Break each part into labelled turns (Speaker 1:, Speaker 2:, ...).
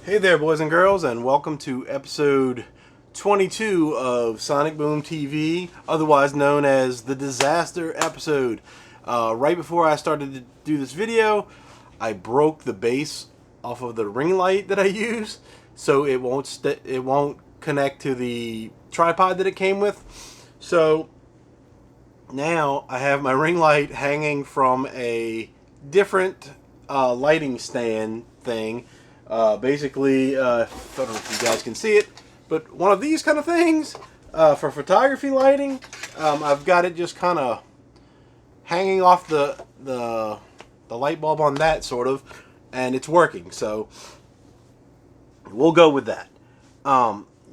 Speaker 1: Hey there, boys and girls, and welcome to episode 22 of Sonic Boom TV, otherwise known as the Disaster episode. Right before I started to do this video, I broke the base off of the ring light that I use, so it won't connect to the tripod that it came with. So now I have my ring light hanging from a different lighting stand thing. Basically, I don't know if you guys can see it, but one of these kind of things for photography lighting. I've got it just kind of hanging off the light bulb on that sort of, and it's working. So we'll go with that.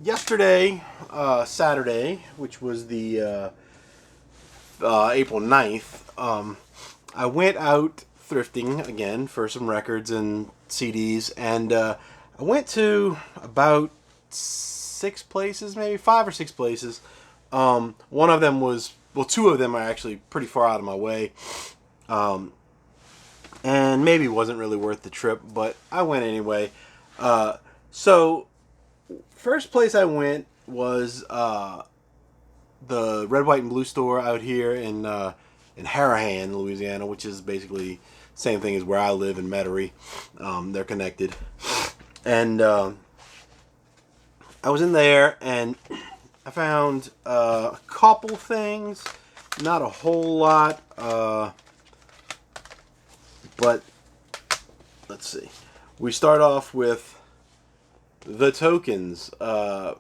Speaker 1: Yesterday, Saturday, which was the April 9th, I went out thrifting again for some records and CDs, and I went to about 6 places, maybe 5 or 6 places. One of them was, well, two of them are actually pretty far out of my way, and maybe wasn't really worth the trip, but I went anyway. So, first place I went was the Red, White, and Blue store out here in Harahan, Louisiana, which is basically same thing as where I live in Metairie. They're connected, and I was in there and I found a couple things, not a whole lot, but let's see. We start off with the tokens. The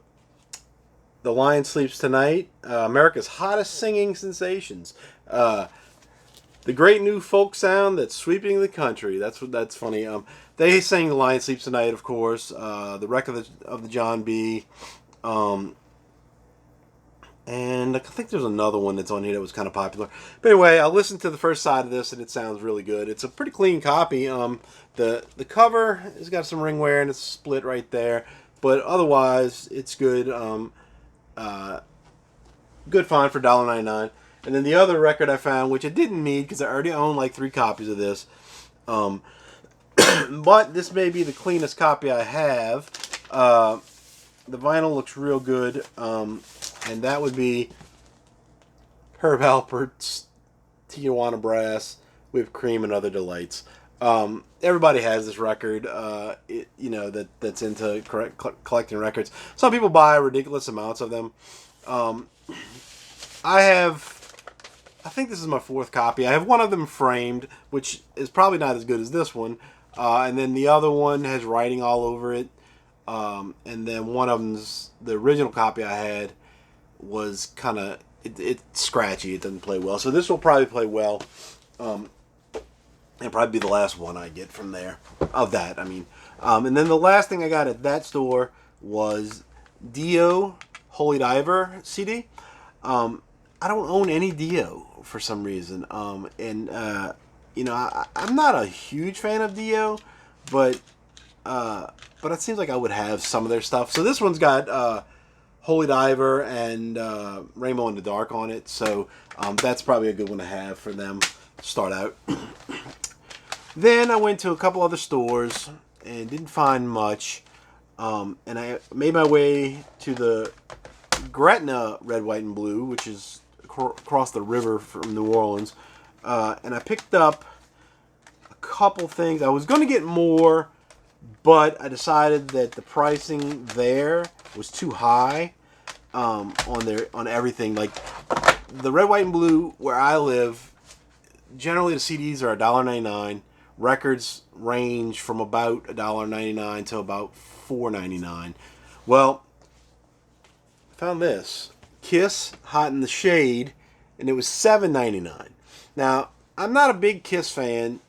Speaker 1: Lion Sleeps Tonight, America's hottest singing sensations. The great new folk sound that's sweeping the country. That's funny. They sang The Lion Sleeps Tonight, of course. The Wreck of the John B. And I think there's another one that's on here that was kind of popular. But anyway, I listened to the first side of this, and it sounds really good. It's a pretty clean copy. The cover has got some ring wear, and it's split right there. But otherwise, it's good. Good find for $1.99. And then the other record I found, which I didn't need because I already own like 3 copies of this, but this may be the cleanest copy I have. The vinyl looks real good, and that would be Herb Alpert's Tijuana Brass, Whipped Cream, and Other Delights. Everybody has this record, that's into collecting records. Some people buy ridiculous amounts of them. I think this is my 4th copy. I have one of them framed, which is probably not as good as this one. And then the other one has writing all over it. And then one of them's, the original copy I had was kind of, it's scratchy. It doesn't play well. So this will probably play well. And probably be the last one I get from there. Of that, I mean. And then the last thing I got at that store was Dio Holy Diver CD. I don't own any Dio for some reason. I'm not a huge fan of Dio, but it seems like I would have some of their stuff. So this one's got Holy Diver and Rainbow in the Dark on it. So that's probably a good one to have for them to start out. Then I went to a couple other stores and didn't find much. And I made my way to the Gretna Red, White, and Blue, which is across the river from New Orleans. And I picked up a couple things. I was going to get more, but I decided that the pricing there was too high on everything. Like the Red, White, and Blue, where I live, generally the CDs are $1.99. Records range from about $1.99 to about $4.99. Well, I found this Kiss Hot in the Shade, and it was $7.99. Now, I'm not a big Kiss fan.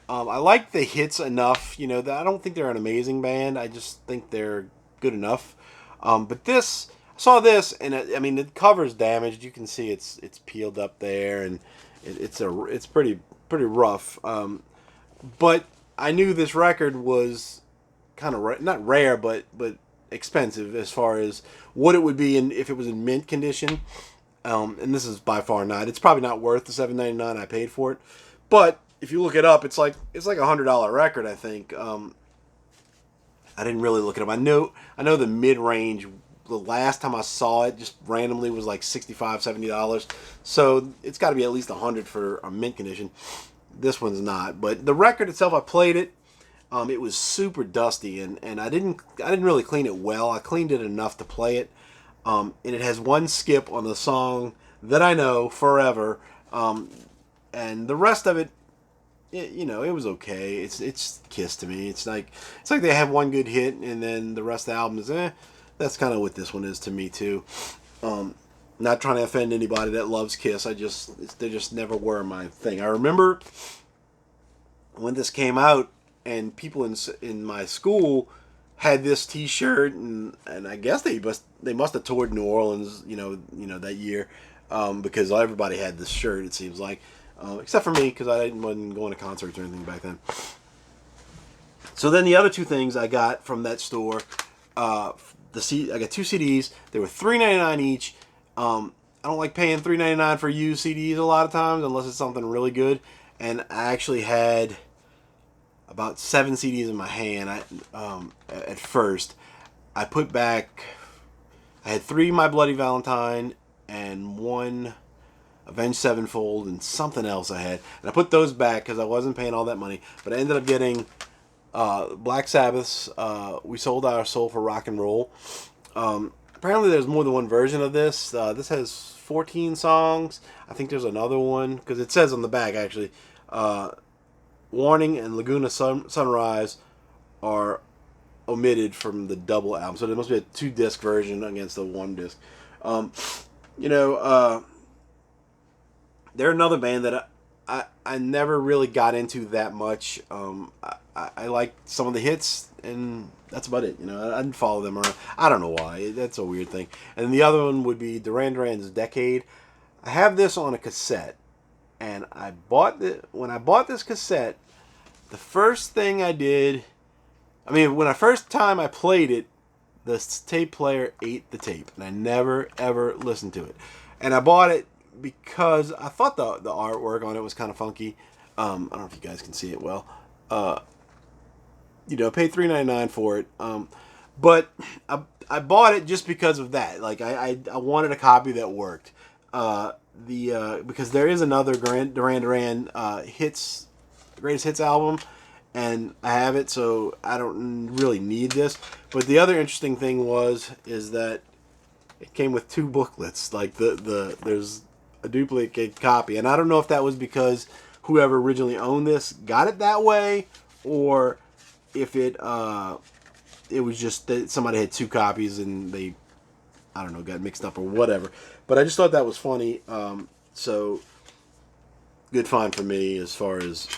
Speaker 1: I like the hits enough, that I don't think they're an amazing band. I just think they're good enough. But this, I saw this, and the cover's damaged. You can see it's peeled up there, and it's pretty rough. But I knew this record was kind of not rare, but expensive as far as what it would be if it was in mint condition. And this is by far not. It's probably not worth the $7.99 I paid for it. But if you look it up, it's like $100 record, I think. I didn't really look it up. I know the mid range. The last time I saw it, just randomly, was like $65, $70. So it's got to be at least $100 for a mint condition. This one's not. But the record itself, I played it. It was super dusty, and I didn't really clean it well. I cleaned it enough to play it. And it has one skip on the song that I know, Forever. And the rest of it, it was okay. It's Kiss to me. It's like they have one good hit, and then the rest of the album is That's kind of what this one is to me too. Not trying to offend anybody that loves Kiss. They just never were my thing. I remember when this came out, and people in my school had this T-shirt, and I guess they must have toured New Orleans, that year, because everybody had this shirt. It seems like, except for me, because I wasn't going to concerts or anything back then. So then the other two things I got from that store, I got two CDs. They were $3.99 each. I don't like paying $3.99 for used CDs a lot of times, unless it's something really good. And I actually had about 7 CDs in my hand. At first, I had 3 My Bloody Valentine and 1 Avenged Sevenfold and something else I had. And I put those back because I wasn't paying all that money. But I ended up getting Black Sabbath's We Sold Our Soul for Rock and Roll. Apparently there's more than one version of this. This has 14 songs. I think there's another one, because it says on the back, actually, Warning and Laguna Sunrise are omitted from the double album. So there must be a 2-disc version against a 1-disc. They're another band that I never really got into that much. I like some of the hits, and that's about it. I didn't follow them around. I don't know why. That's a weird thing. And the other one would be Duran Duran's Decade. I have this on a cassette, and when I bought this cassette, the first thing I did, when the first time I played it, the tape player ate the tape, and I never ever listened to it. And I bought it because I thought the artwork on it was kind of funky. I don't know if you guys can see it well. I paid $3.99 for it. But I bought it just because of that. Like I wanted a copy that worked. Because there is another Duran Duran greatest hits album, and I have it, so I don't really need this. But the other interesting thing is that it came with 2 booklets. Like there's a duplicate copy, and I don't know if that was because whoever originally owned this got it that way, or if it was just that somebody had 2 copies and they, I don't know, got mixed up or whatever. But I just thought that was funny. So good find for me as far as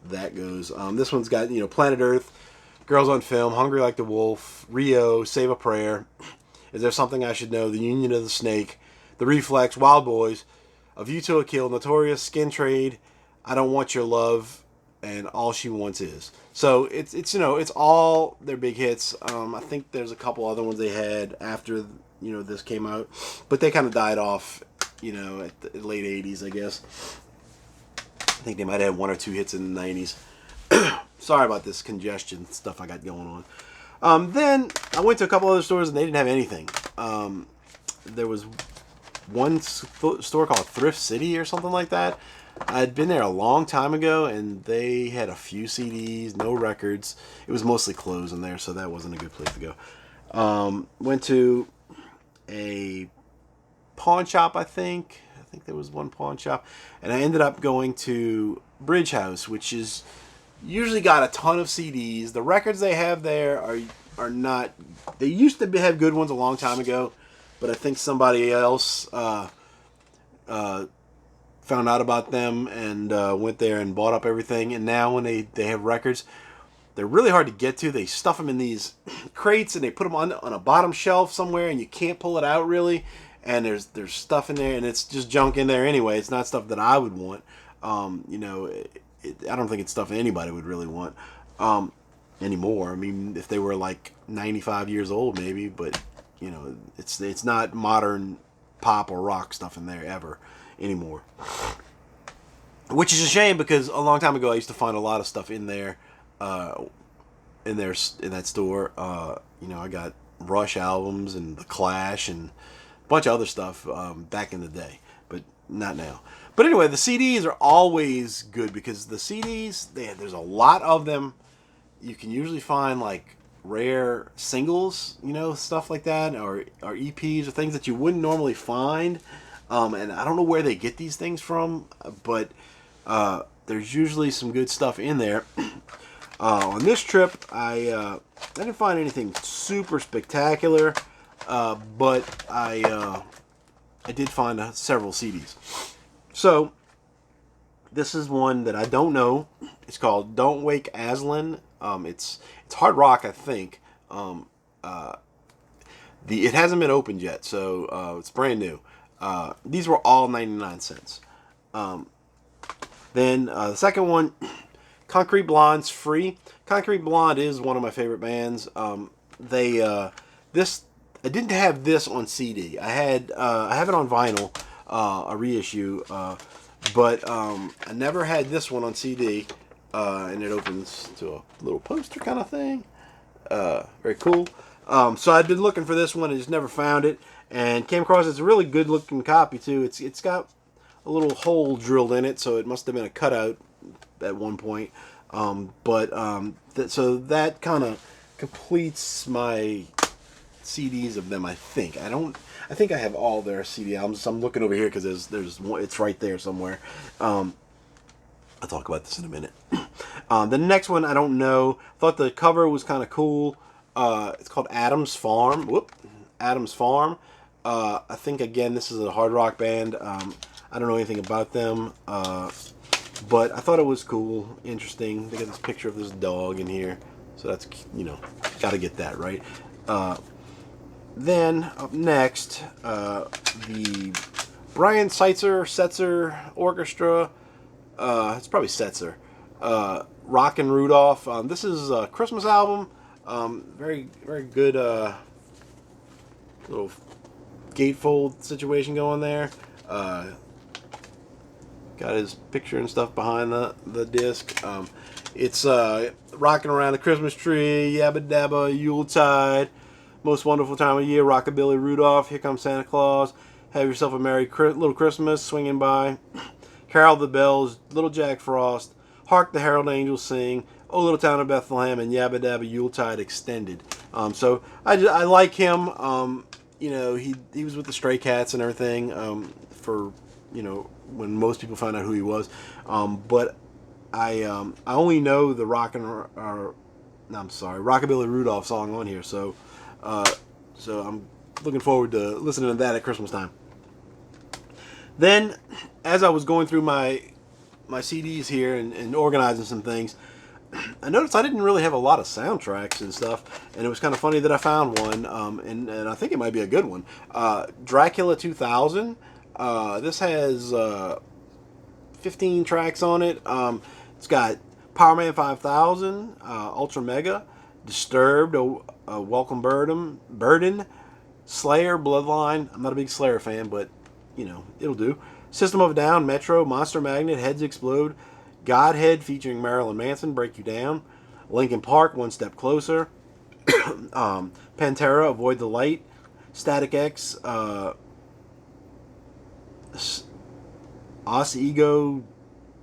Speaker 1: that goes. This one's got, Planet Earth, Girls on Film, Hungry Like the Wolf, Rio, Save a Prayer, Is There Something I Should Know, The Union of the Snake, The Reflex, Wild Boys, A View to a Kill, Notorious, Skin Trade, I Don't Want Your Love, and All She Wants Is. So it's all their big hits. I think there's a couple other ones they had after this came out, but they kind of died off at the late 80s, I guess. I think they might have 1 or 2 hits in the 90s. Sorry about this congestion stuff I got going on. Then I went to a couple other stores and they didn't have anything. There was one store called Thrift City or something like that. I'd been there a long time ago, and they had a few CDs, no records. It was mostly clothes in there, so that wasn't a good place to go. Went to a pawn shop, I think there was one pawn shop, and I ended up going to Bridge House, which is usually got a ton of CDs. The records they have there are not, they used to have good ones a long time ago, but I think somebody else found out about them and went there and bought up everything. And now when they have records, they're really hard to get to. They stuff them in these crates and they put them on a bottom shelf somewhere, and you can't pull it out really. And there's stuff in there, and it's just junk in there anyway. It's not stuff that I would want. I don't think it's stuff anybody would really want anymore. I mean, if they were like 95 years old, maybe, but it's not modern pop or rock stuff in there ever anymore. Which is a shame, because a long time ago I used to find a lot of stuff in there in there in that store. You know, I got Rush albums and The Clash and a bunch of other stuff back in the day, but not now. But anyway, the CDs are always good because the CDs, there's a lot of them. You can usually find like rare singles, you know, stuff like that, or EPs or things that you wouldn't normally find. And I don't know where they get these things from, but there's usually some good stuff in there. On this trip, I didn't find anything super spectacular, but I did find several CDs. So this is one that I don't know. It's called "Don't Wake Aslan." It's hard rock, I think. It hasn't been opened yet, so it's brand new. These were all 99¢. Then the second one, Concrete Blonde's Free. Concrete Blonde is one of my favorite bands. This I didn't have this on CD. I have it on vinyl, a reissue, but I never had this one on CD. And it opens to a little poster kind of thing. Very cool. So I'd been looking for this one and just never found it, and came across it's a really good looking copy too. It's got a little hole drilled in it, so it must have been a cutout at one point. So that kind of completes my CDs of them. I think I think I have all their CD albums. So I'm looking over here because there's one. It's right there somewhere. I'll talk about this in a minute. The next one I don't know. Thought the cover was kind of cool. It's called Adam's Farm. Adam's Farm. I think again this is a hard rock band. I don't know anything about them, but I thought it was cool, interesting. They got this picture of this dog in here, so that's, you know, got to get that right. Then up next, the Brian Setzer Orchestra. It's probably Setzer. Rockin' Rudolph. This is a Christmas album. Very, very good little gatefold situation going there. Got his picture and stuff behind the disc. It's rocking around the Christmas tree, yabba dabba, Yuletide, most wonderful time of year, Rockabilly Rudolph, Here Comes Santa Claus, have yourself a merry little Christmas swinging by, Carol the Bells, Little Jack Frost, Hark the Herald Angels Sing, Oh Little Town of Bethlehem, and Yabba Dabba Yuletide Extended. So I like him. You know, he was with the Stray Cats and everything for, you know, when most people found out who he was. But I only know the Rockabilly Rudolph song on here. So I'm looking forward to listening to that at Christmas time. Then, as I was going through my CDs here and organizing some things, I noticed I didn't really have a lot of soundtracks and stuff, and it was kind of funny that I found one, and I think it might be a good one. Dracula 2000. This has 15 tracks on it. It's got Power Man 5000, Ultra Mega, Disturbed, Welcome Burden, Slayer, Bloodline. I'm not a big Slayer fan, but you know, it'll do. System of a Down, Metro, Monster Magnet, Heads Explode, Godhead featuring Marilyn Manson, Break You Down, Linkin Park, One Step Closer, Pantera, Avoid the Light, Static X, Os Ego,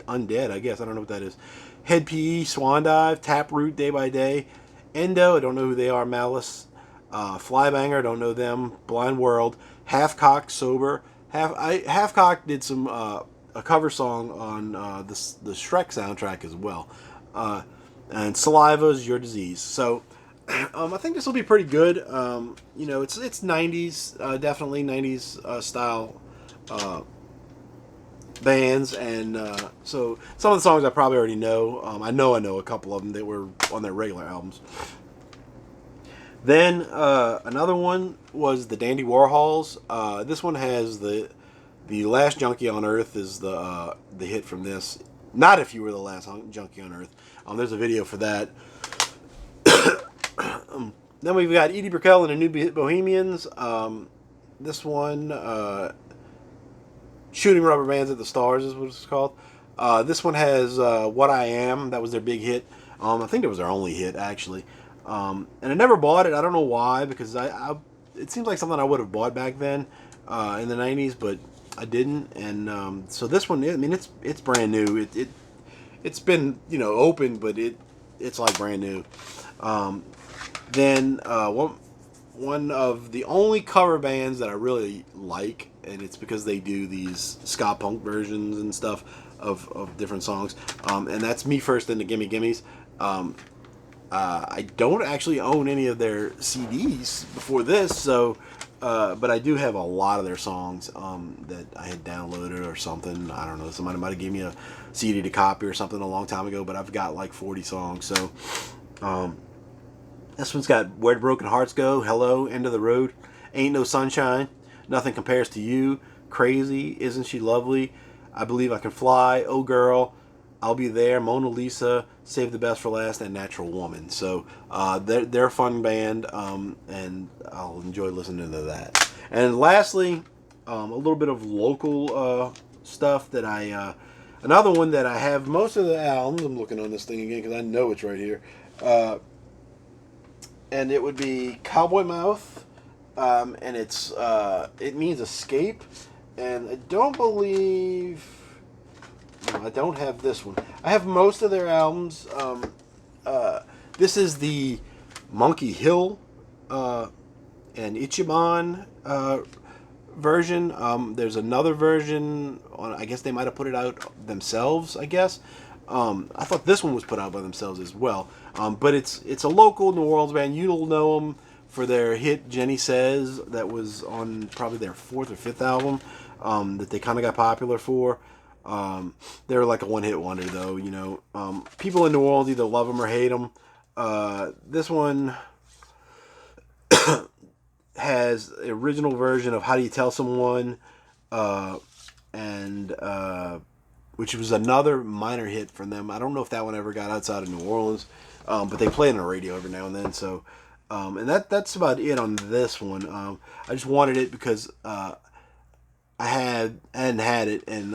Speaker 1: Undead, I guess. I don't know what that is. Head PE, Swan Dive, Taproot, Day by Day, Endo, I don't know who they are, Malice, Flybanger, I don't know them, Blind World, Half Cocked, Sober. Half Cocked did some a cover song on the Shrek soundtrack as well, and Saliva's Your Disease. So I think this will be pretty good. You know, it's 90s, definitely 90s style bands, and so some of the songs I probably already know. I know a couple of them that were on their regular albums. Then another one was the Dandy Warhols. This one has the Last Junkie on Earth is the hit from this. Not If You Were the Last Junkie on Earth. There's a video for that. Then we've got Edie Brickell and the New Bohemians. This one, Shooting Rubber Bands at the Stars is what it's called. This one has What I Am. That was their big hit. I think it was their only hit actually, and I never bought it. I don't know why, because it seems like something I would have bought back then in the '90s, but I didn't. And so this one, I mean, it's brand new. It's been open, but it's like brand new. Um, then one of the only cover bands that I really like, and it's because they do these ska punk versions and stuff of different songs, and that's Me First and the Gimme Gimmes. Um, I don't actually own any of their CDs before this, so but I do have a lot of their songs that I had downloaded or something. I don't know. Somebody might have given me a CD to copy or something a long time ago, but I've got like 40 songs. So um, this one's got Where the Broken Hearts Go, Hello, End of the Road, Ain't No Sunshine, Nothing Compares to You, Crazy, Isn't She Lovely, I Believe I Can Fly, Oh Girl, I'll Be There, Mona Lisa, Save the Best for Last, and Natural Woman. So they're a fun band, and I'll enjoy listening to that. And lastly, a little bit of local stuff that another one that I have most of the albums. I'm looking on this thing again because I know it's right here. And it would be Cowboy Mouth, and it means escape, and I don't believe. No, I don't have this one. I have most of their albums. This is the Monkey Hill and Ichiban version. There's another version. I guess they might have put it out themselves. I guess. I thought this one was put out by themselves as well. But it's a local New Orleans band. You'll know them for their hit Jenny Says, that was on probably their fourth or fifth album that they kind of got popular for. They're like a one-hit wonder, though. People in New Orleans either love them or hate them. This one has the original version of How Do You Tell Someone, and which was another minor hit from them. I don't know if that one ever got outside of New Orleans, but they play it on the radio every now and then. So, and that's about it on this one. I just wanted it because I hadn't had it, and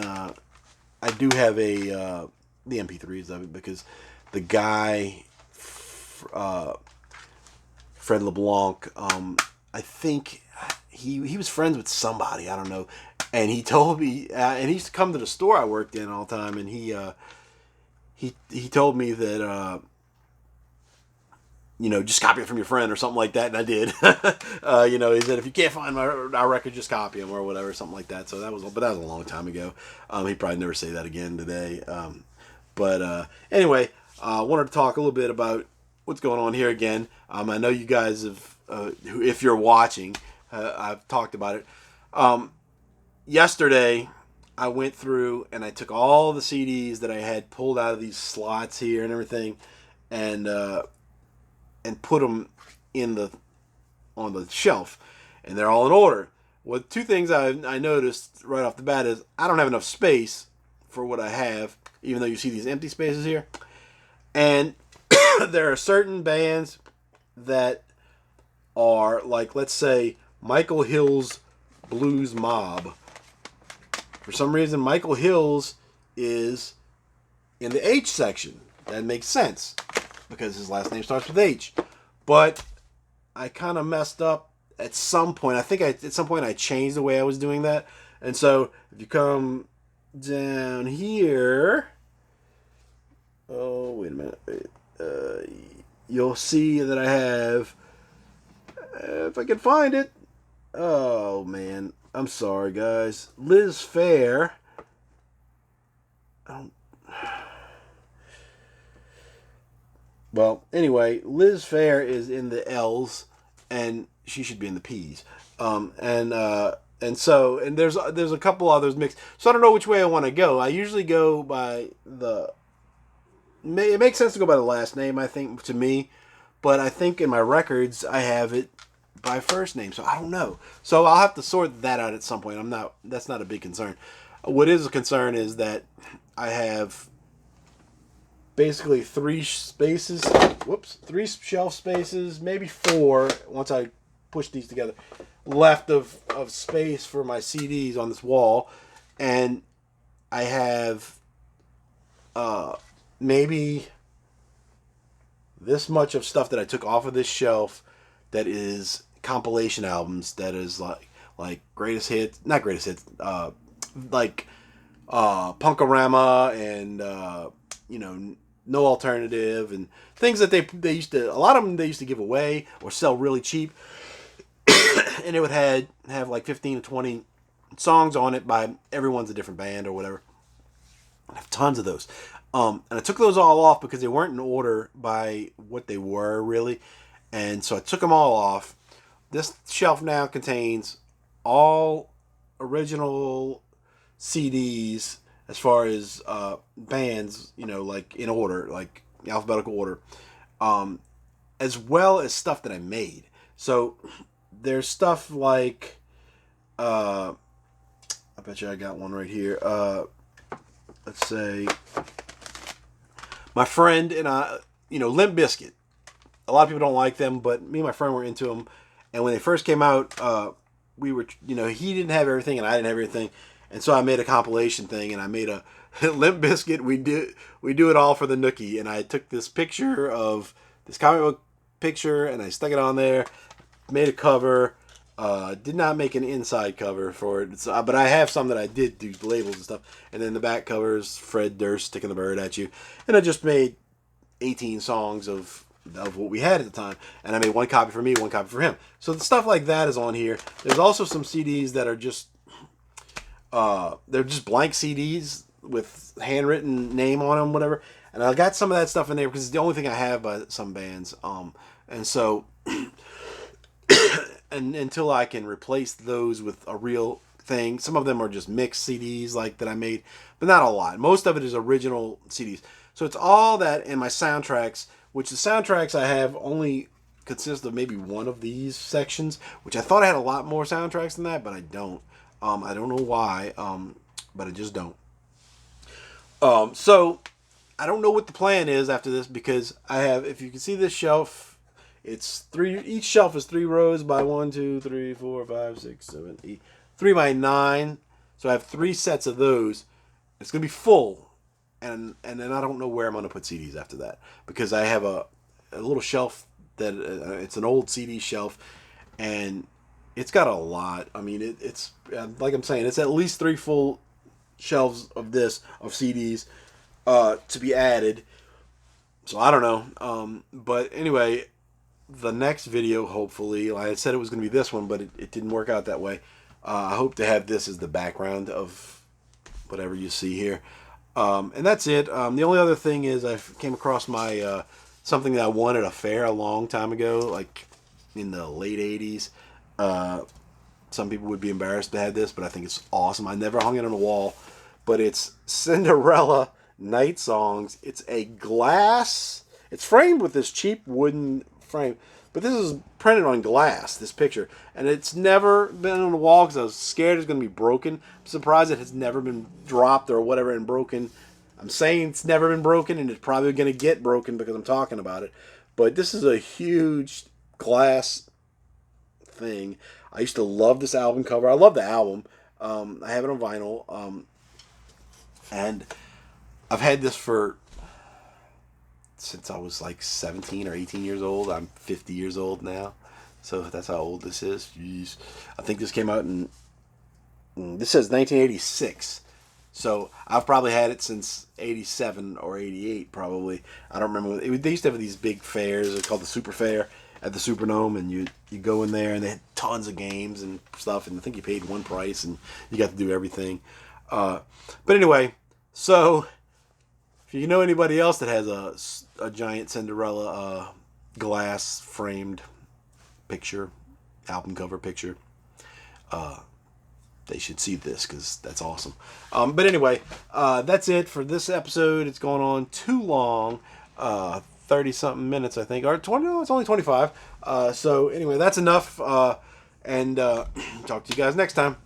Speaker 1: I do have the MP3s of it because the guy, Fred LeBlanc, I think he was friends with somebody, I don't know, and he told me, and he used to come to the store I worked in all the time, and he told me that just copy it from your friend or something like that, and I did. He said if you can't find our record, just copy them or whatever, something like that. So that was a long time ago. He'd probably never say that again today. But anyway, I wanted to talk a little bit about what's going on here again. I know you guys have, if you're watching, I've talked about it. Yesterday, I went through and I took all the CDs that I had pulled out of these slots here and everything, and put them on the shelf, and they're all in order. Well, two things I noticed right off the bat is I don't have enough space for what I have, even though you see these empty spaces here. And there are certain bands that are like, let's say, Michael Hill's Blues Mob. For some reason, Michael Hill's is in the H section. That makes sense because his last name starts with H. But I kind of messed up at some point. I think at some point I changed the way I was doing that. And so if you come down here, oh, wait a minute. You'll see that I have, if I can find it. Oh, man. I'm sorry, guys. Liz Phair. Well, anyway, Liz Phair is in the L's, and she should be in the P's. And there's a couple others mixed. So I don't know which way I want to go. I usually go by it makes sense to go by the last name, I think, to me. But I think in my records, I have it by first name. So I don't know. So I'll have to sort that out at some point. That's not a big concern. What is a concern is that I have basically three shelf spaces, maybe four, once I push these together, left of space for my CDs on this wall. And I have maybe this much of stuff that I took off of this shelf that is compilation albums, that is like greatest hits, not greatest hits, like Punkorama and you know, No Alternative, and things that they used to, a lot of them they used to give away or sell really cheap, and it would have like 15 to 20 songs on it by everyone's a different band or whatever. I have tons of those. And I took those all off because they weren't in order by what they were really. And so I took them all off. This shelf now contains all original CDs as far as bands, you know, like in order, like alphabetical order, as well as stuff that I made. So there's stuff like, I bet you I got one right here. Let's say, my friend and I, you know, Limp Bizkit. A lot of people don't like them, but me and my friend were into them. And when they first came out, we were, you know, he didn't have everything and I didn't have everything. And so I made a compilation thing, and I made a Limp Bizkit. We do it all for the Nookie. And I took this picture of this comic book picture and I stuck it on there, made a cover. Did not make an inside cover for it, but I have some that I did do labels and stuff. And then the back cover is Fred Durst sticking the bird at you. And I just made 18 songs of what we had at the time. And I made one copy for me, one copy for him. So the stuff like that is on here. There's also some CDs that are just, they're just blank CDs with handwritten name on them, whatever. And I got some of that stuff in there because it's the only thing I have by some bands. And so... And until I can replace those with a real thing, some of them are just mixed CDs like that I made, but not a lot. Most of it is original CDs. So it's all that, and my soundtracks, which the soundtracks I have only consist of maybe one of these sections, which I thought I had a lot more soundtracks than that, but I don't. I don't know why, but I just don't. So I don't know what the plan is after this, because I have, if you can see this shelf, it's three. Each shelf is 3 rows by 1, 2, 3, 4, 5, 6, 7, 8. 3 by 9. So I have 3 sets of those. It's gonna be full, and then I don't know where I'm gonna put CDs after that, because I have a little shelf that it's an old CD shelf, and it's got a lot. I mean, it's like I'm saying, it's at least 3 full shelves of CDs to be added. So I don't know. But anyway. The next video, hopefully, like I said it was going to be this one, but it didn't work out that way. I hope to have this as the background of whatever you see here. And that's it. The only other thing is I came across my something that I won at a fair a long time ago, like in the late 80s. Some people would be embarrassed to have this, but I think it's awesome. I never hung it on a wall, but it's Cinderella Night Songs. It's a glass. It's framed with this cheap wooden frame, but this is printed on glass, this picture, and it's never been on the wall because I was scared it's going to be broken. I'm surprised it has never been dropped or whatever and broken. I'm saying it's never been broken, and it's probably going to get broken because I'm talking about it, but this is a huge glass thing. I used to love this album cover. I love the album. I have it on vinyl, and I've had this since I was like 17 or 18 years old. I'm 50 years old now. So that's how old this is. Jeez. I think this came out this says 1986. So I've probably had it since 87 or 88 probably. I don't remember. They used to have these big fairs. It's called the Super Fair at the Superdome. And you go in there and they had tons of games and stuff. And I think you paid one price and you got to do everything. But anyway, so... If you know anybody else that has a giant Cinderella glass framed picture, album cover picture, they should see this because that's awesome. But anyway, that's it for this episode. It's going on too long, 30-something minutes, I think, or 20. No, it's only 25. So anyway, that's enough. And talk to you guys next time.